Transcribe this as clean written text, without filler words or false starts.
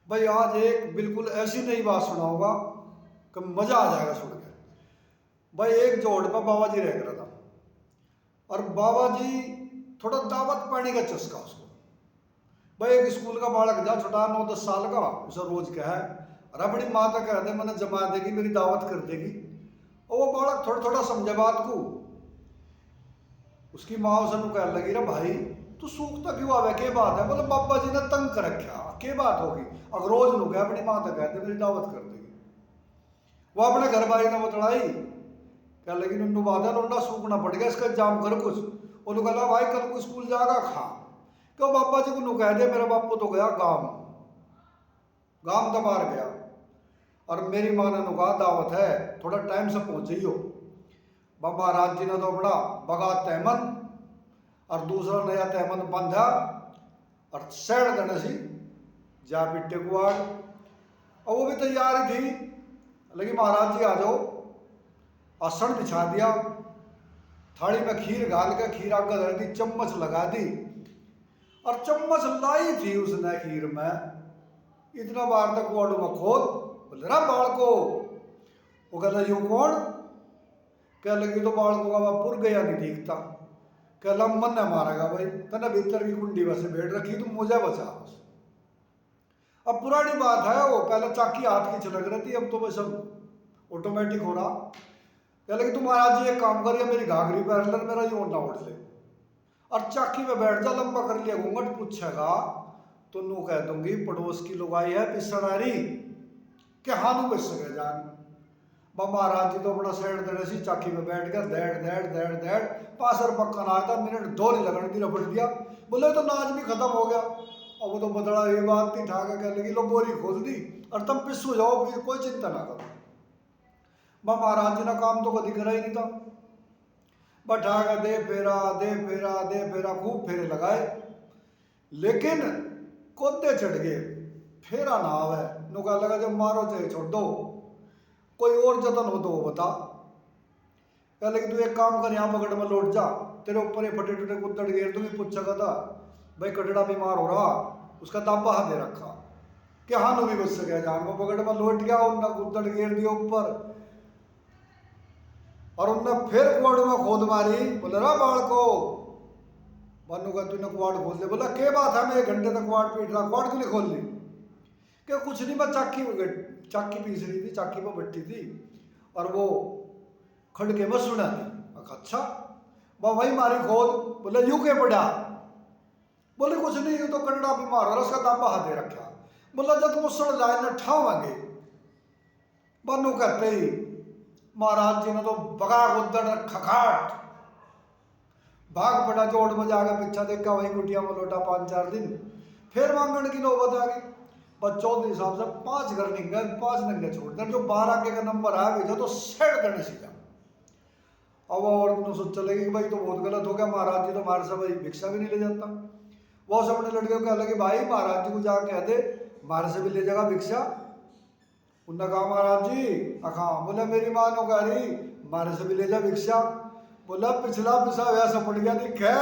भाई आज एक बिल्कुल ऐसी नई बात सुनाऊंगा कि मजा आ जाएगा सुन के। भाई एक जोड़ पर बाबा जी रह रहा था, और बाबा जी थोड़ा दावत पानी का चस्का उसको। भाई एक स्कूल का बालक जा छोटा 9-10 साल का, उसे रोज क्या है और अपनी माँ तक कह दे मैंने जमा देगी, मेरी दावत कर देगी। और वो बालक थोड़ा थोड़ा समझे बात को। उसकी माँ उसे कहने लगी, रे भाई तू सूखता क्यों आवे, के बात है? बोले बाबा जी ने तंग कर रखा, के बात होगी? अगर रोज नु गया अपनी माँ तक कहते मेरी दावत कर देगी। वो अपने घर वाली ने बतलाई, कह लगी नुन्नू बात है, लोंडा सूखना पड़ गया, इसका इंतजाम कर कुछ। उन्होंने कहा भाई कल को स्कूल जाएगा खा। क्यों बाबा जी को नु कह दे मेरा बापू तो गया गांव, गांव दबार गया, और मेरी माँ ने नु कहा दावत है थोड़ा टाइम से पहुंचियो। बाबा महाराज जी ने तो अपना बगा तैमन और दूसरा नया तैमन बंधा और सैड़ देने सी जा पिट्टे कुआड़। और वो भी तैयार ही थी, लेकिन महाराज जी आ जाओ, आसन बिछा दिया, थाली में खीर घाल के खीर आगे धर दी, चम्मच लगा दी, और चम्मच लाई थी उसने खीर में इतना बार तक कुआड़ू में खोद। बोले रा बाल को, वो कहला यूं कौन? कह लगी तो बाल को पुर गया नहीं दिखता। कहला मन ने मारेगा भाई, तने भीतर की कुंडी वैसे बैठ रखी, तुम मुझे बचा बस। अब पुरानी बात है, वो पहले चाकी हाथ की छलक रही थी, अब तो बस सब ऑटोमेटिक हो रहा। कह लगी तुम महाराज जी एक काम करिए, मेरी घाघरी पहन ले, मेरा यूं ना उठ ले, और चाकी में बैठ जा, लंबा कर लिया घूंघट, पूछेगा तो नू कह दूंगी पड़ोस की लुगाई है पिसनारी के हानू बच सके जान। बाबा महाराज जी तो अपना साइड देने सी चाकी में बैठ कर देड़ देड़ देड़ देड़ 5 रुपये ना था, मिनट 2 नहीं लगने दी, रपट दिया। बोले तो नाच भी खत्म हो गया। और वो तो बदला ये बात थी, ठाके कह लगी लो बोरी खोल दी और तुम पिस्सू जाओ, फिर कोई चिंता ना करो। बाबा महाराज जी ने काम तो कभी करा ही नहीं था, बैठा के दे फेरा दे फेरा दे फेरा, खूब फेरे लगाए, लेकिन कोदे चढ़ गए, फेरा ना आवे। नुका लगा जब मारो चाहे छोड़ दो, कोई और जतन हो तो वो बता। कह लगी तू एक काम कर, यहाँ पकड़ में लौट जा, तेरे ऊपर ये फटे टूटे कुत्तड़ गेर। तू भी पूछा था भाई कटड़ा बीमार हो रहा, उसका दाबा हाथ दे रखा कि हाँ नु भी बच सके जान। वो पकड़ में लौट गया, उनने कुत्तड़ गेर दिया ऊपर, और उनने फिर कुआड़ में खोद मारी। बोले रा बाल को, बनू का तूने कुआड़ खोल दे। बोला के बात है, मैं 1 घंटे तक कुआड़ पीट रहा, कुआड़ क्यों नहीं खोल ली? क्या कुछ नहीं, मैं चाकी पीस रही थी, चाकी पर बैठी थी, और वो खड़के में सुना थी। अच्छा भाई मारी खोद। बोले यूं के पड़ा? बोले कुछ नहीं, यूं तो कटड़ा बीमार हो रहा, उसका दाबा हाथ दे रखा। बोला जब तुम सड़ जाए न ठावांगे। बनू कहते ही महाराज जी ने तो बगा उदड़ खखाट भाग पड़ा, जोड़ में जाकर पीछा देखा, वही कुटिया में लौटा 5-4 दिन, फिर मांगने की नौबत आ गई। बच्चों के हिसाब से 5 घर निकले, 5 नंगे छोड़ दे, जो 12 के नंबर आ गए तो सेट करने सीधा। अब और तुम सोच चलेगी कि भाई तो बहुत गलत हो गया, महाराज जी तो हमारे से भाई भिक्षा भी नहीं ले जाता। वो सब अपने लड़के को कह लगे भाई महाराज जी को जा कह दे हमारे से भी ले जाएगा भिक्षा। उनने कहा महाराज जी अखा। बोला मेरी माँ नो कह रही हमारे से भी ले जा भिक्षा। बोला पिछला पिछा वैसा पड़ गया दिखे